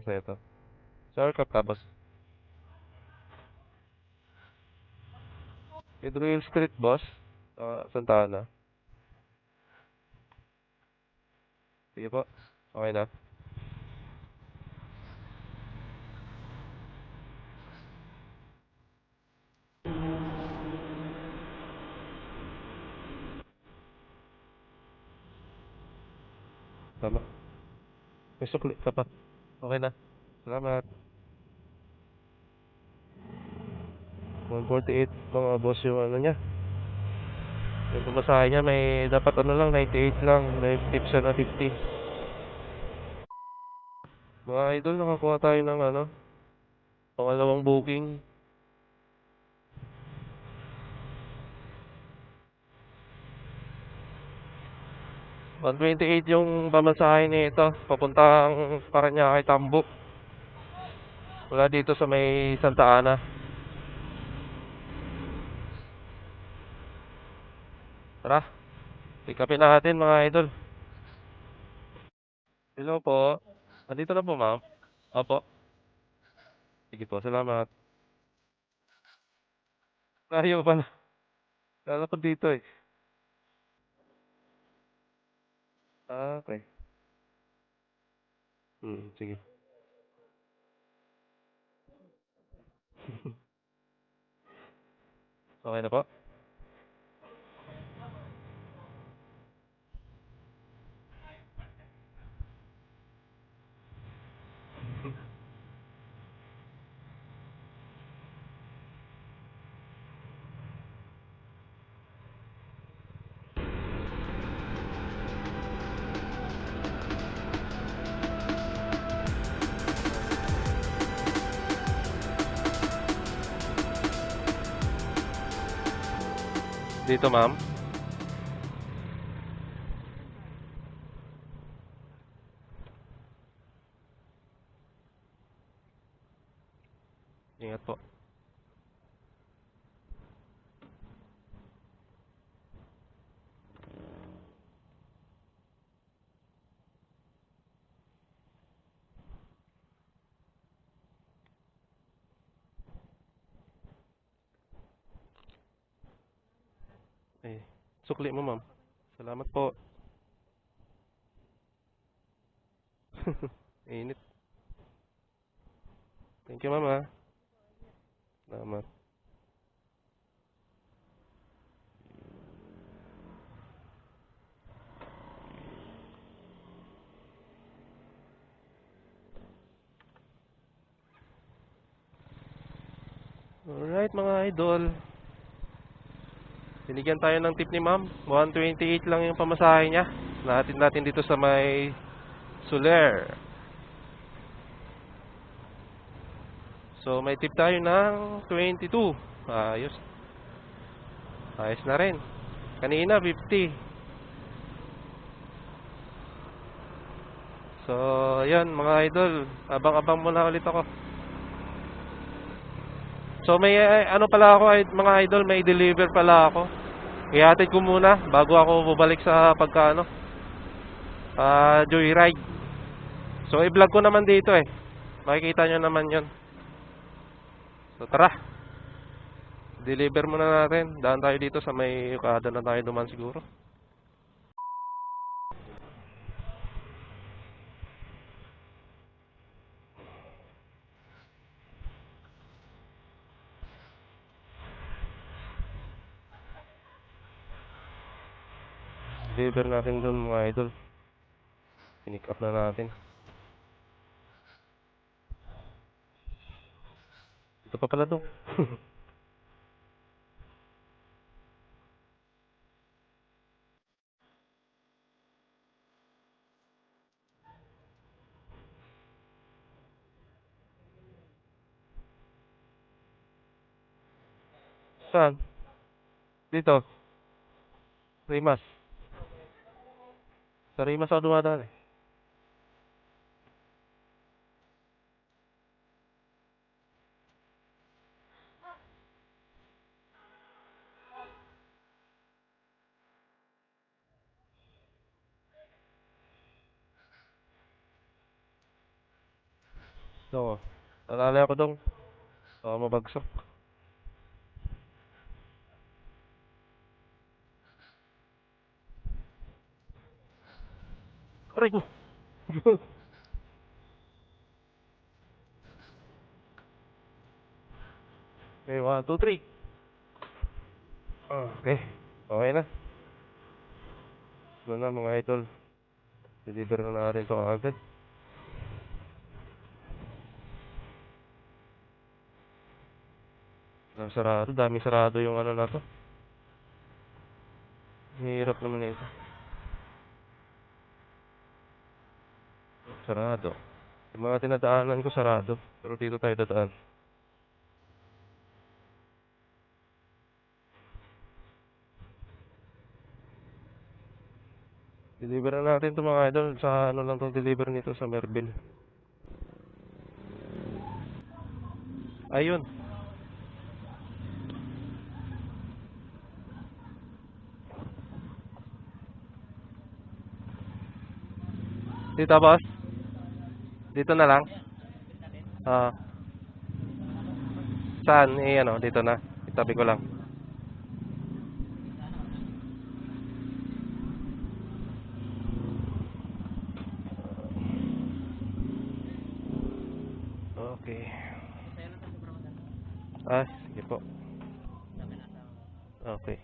sa ito. Sa aircraft tapos. Pedro Street, boss. Santa Ana. Sige po. Okay na. Tama. May sukli ka pa. Okay na. Salamat. 148 mga boss yung ano niya. Yung pumasahe niya may dapat ano lang 98 lang. May tips na 50. Mga idol, nakakuha tayo ng ano, pangalawang booking. 128 yung pamasahe nito, papuntang Parañaque, Tambo. Wala dito sa may Santa Ana. Tara, pick upin natin mga idol. Hello po. Andito na po, ma'am. Opo. Sige po, salamat. Ayaw pala. Kala ko dito eh. Okay. Sige. Okay na po. Dito, ma'am. Ingat po. Eh, sukli mo, ma'am. Salamat po. Init. Thank you, ma'am, ah. Salamat. Alright, mga idol. Binigyan tayo ng tip ni ma'am. 128 lang yung pamasahe niya. Natin natin dito sa may Soler. So, may tip tayo ng 22. Ayos. Ayos na rin. Kanina, 50. So, yan mga idol. Abang-abang muna ulit ako. So, may ano pala ako, mga idol, may deliver pala ako. Ihatid ko muna bago ako bubalik sa pagkaano. Joyride. So, i-vlog ko naman dito eh. Makikita nyo naman yon. So, tara. Deliver muna natin. Daan tayo dito sa may ukada na tayo duman siguro. Deliver natin doon mga idol. Pinick up na natin. Ito pa pala doon. Saan? Dito. Rimas. Sa Rimas ako dumadaan eh. So, alala ako dong. Baka mabagsak. Aray ko! Okay, 1, 2, 3. Okay. Okay na. Ito na mga idol. Deliver na natin ito agad. Sarado. Dami sarado yung ano na to. Hirap naman ito. Sarado. Yung mga tinadaanan ko sarado. Pero dito tayo dadaan. Deliver na natin ito mga idol. Sa ano lang itong deliver nito sa Merville. Ayun. Dito boss? Dito na lang? Ah. Saan? Ano, dito na. Itabi ko lang. Okay. Sige po. Okay.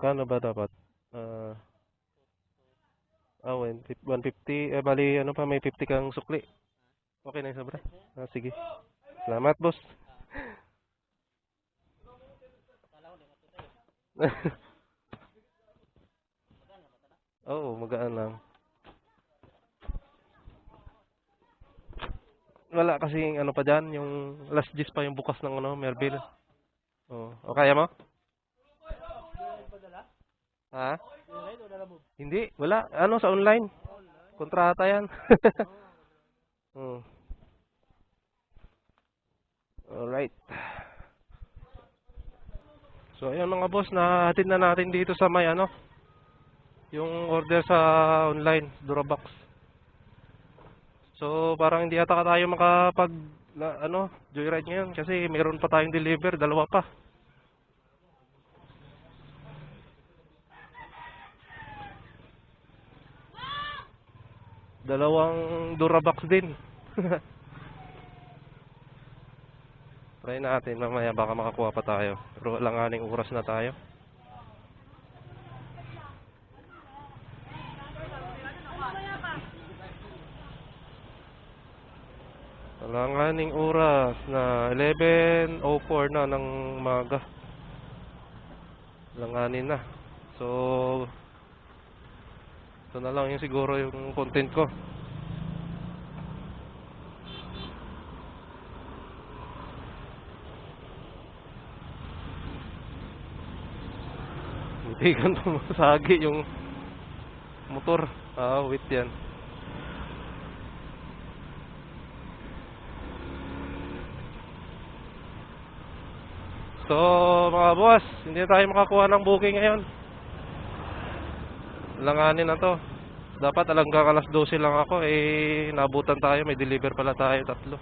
Magkano ba dapat? 150. Bali, ano pa, may 50 kang sukli. Okay na yung sobra? Sige. Salamat, boss. Oo, magaan lang. Wala kasing ano pa dyan, yung last gis pa yung bukas ng ano, Merville. Oo. O kaya mo? Ha? Hindi, wala. Ano, sa online? Kontrata yan. Alright. So, ayun mga boss, nahatid na natin dito sa may ano, yung order sa online, Durabox. So, parang hindi ata tayo makapag, joyride ngayon kasi meron pa tayong deliver, dalawa pa. Dalawang Durabox din. Try natin mamaya, baka makakuha pa tayo. Pero alanganing oras na tayo. Alanganing oras na 11:04 na ng umaga. Alanganin na. So, ito na lang yung siguro yung content ko. Hindi ka masagi yung motor. Wait yan. So, mga boss, hindi tayo makakuha ng booking ngayon. Langanin na to. Dapat hanggang alas 12 lang ako. Nabutan tayo. May deliver pala tayo, 3.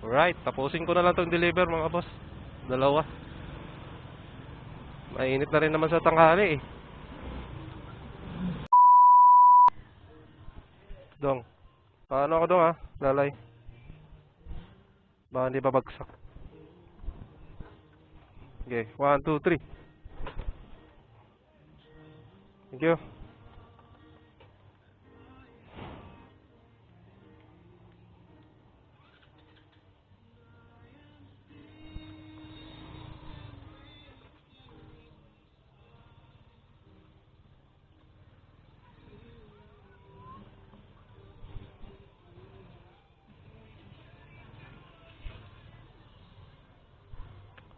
Alright, tapusin ko na lang tong deliver mga boss. 2. Mainit na rin naman sa tanghali Dong. Paano ako dong Lalay. Baka hindi babagsak. Okay, 1, 2, 3. Thank you.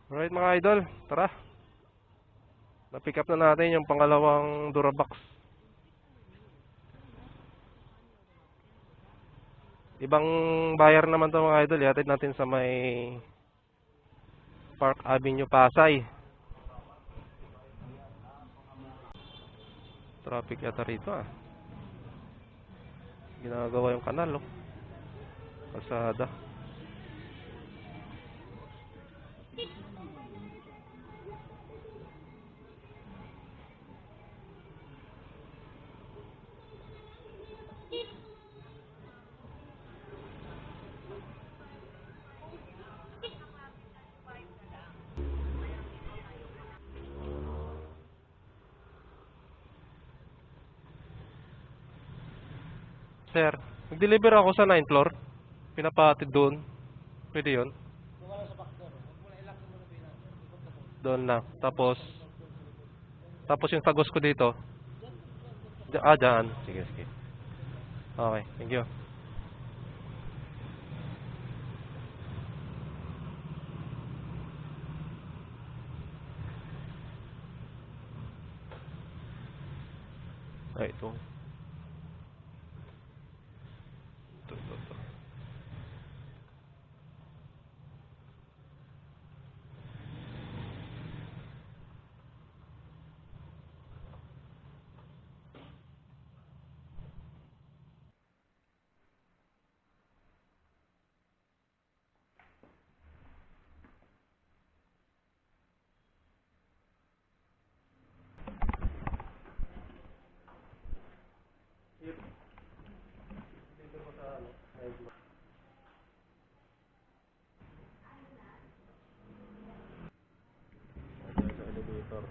Alright mga idol, tara. Na-pick up na natin yung pangalawang Durabox. Ibang buyer naman to mga idol. Ihatid natin sa may Park Avenue, Pasay. Traffic yata rito ah. Ginagawa yung kanal, oh. Kalsada. Sir, nag-deliver ako sa 9th floor. Pinapatid doon. Pwede yun? Doon lang. Tapos yung tagos ko dito. Dyan. Sige, sige. Okay, thank you. Ay, ito. Ito. Elevator.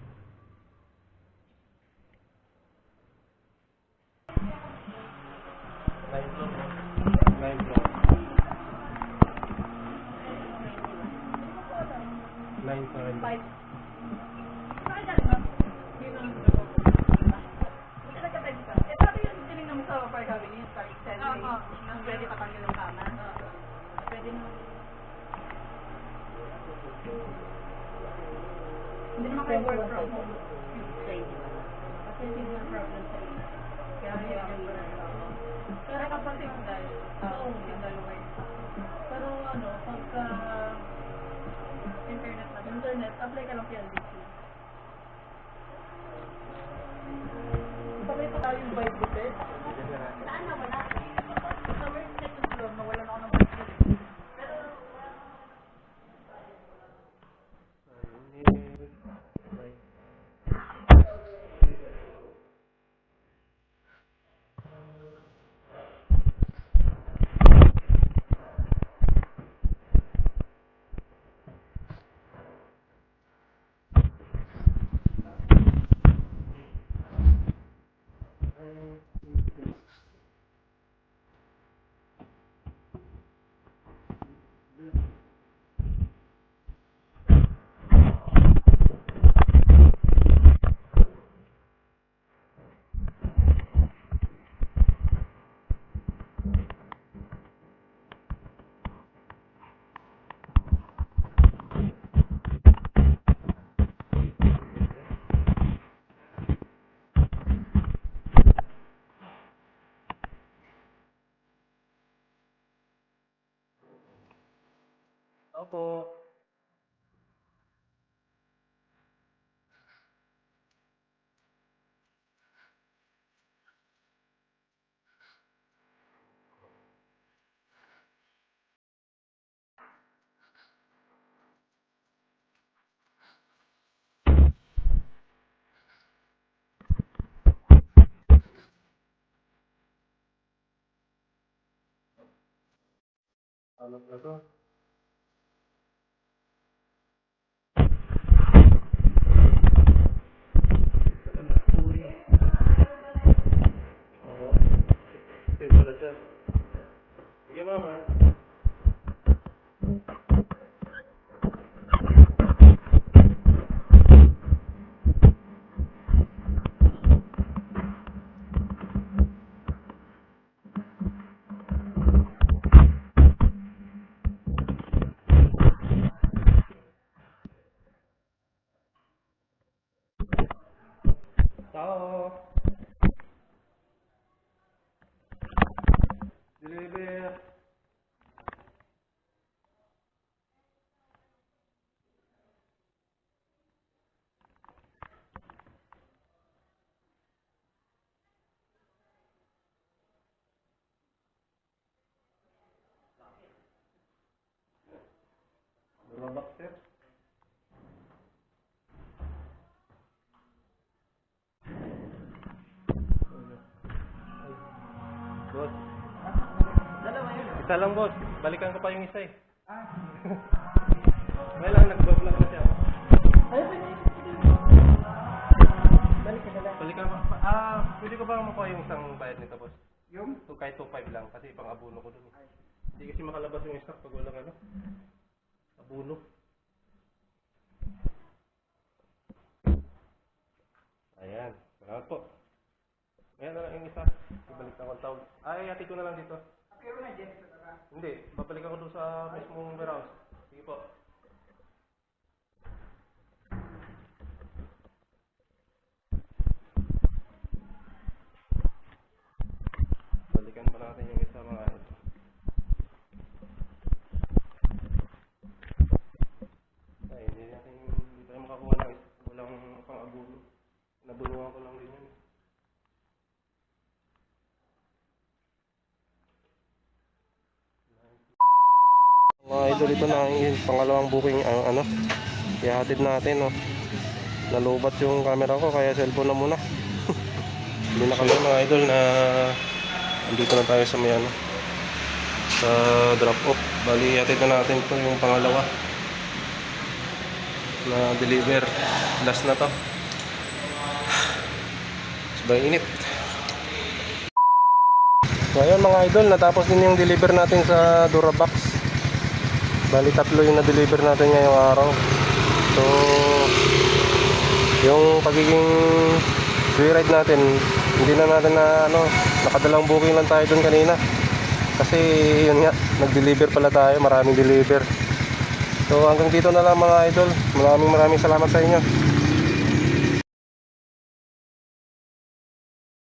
9th floor. 9th floor. 9th floor. 5. Hindi naman kayo work from home. Kasi hindi naman problem sa inyo. Kaya pero kapag tinggal, yung dalawa yun. Pero pagka internet, apply ka lang PLDT. Sabay pa tayo yung bike butet. Saan na wala? Sa work second floor, nawalan ako ng bike butet. Opo. Alam na to. Oo. Sige pala siya. Sige mama. Tao. Deliver. Durabak, sir. Boss. Dalawa yun. Isa lang, boss. Balikan ko pa yung isa eh. May lang, nag-vlog na siya. Balik ka na lang. Balikan ko. Pwede ko ba makuha yung isang bayad nito, boss? Yung? Kahit 2.5 lang, kasi pang abuno ko dun. Hindi kasi makalabas yung stock pag walang ano. Abuno. Ayan. Salamat po. Ayan na lang yung isa. Ibalik na 1,000. Ay, ati ko na lang dito. Pero na, Jeff, sa tara. Hindi. Babalik ako doon sa mismong warehouse. Sige po. Balikan pa natin yung isa mga ito. Ay, hindi tayo makakuha ng isa. Walang pang-abuno. Nabunuhan ko lang din yun. Mga idol, ito na ang pangalawang booking ano. Ihatid natin, no. Nalubat yung camera ko kaya cellphone na muna. Hindi na kami mga idol na andito na tayo sa may ano, sa drop off. Bali, ihatid na natin ito yung pangalawa na deliver. Last na to. Sabay init. So ayun mga idol, natapos din yung deliver natin sa Durabox. Bali 3 yung na-deliver natin ngayong araw. So yung pagiging joyride natin, hindi na natin na ano, nakadalang booking lang tayo dun kanina. Kasi yun nga, nag-deliver pala tayo, maraming deliver. So hanggang dito na lang mga idol. Maraming salamat sa inyo.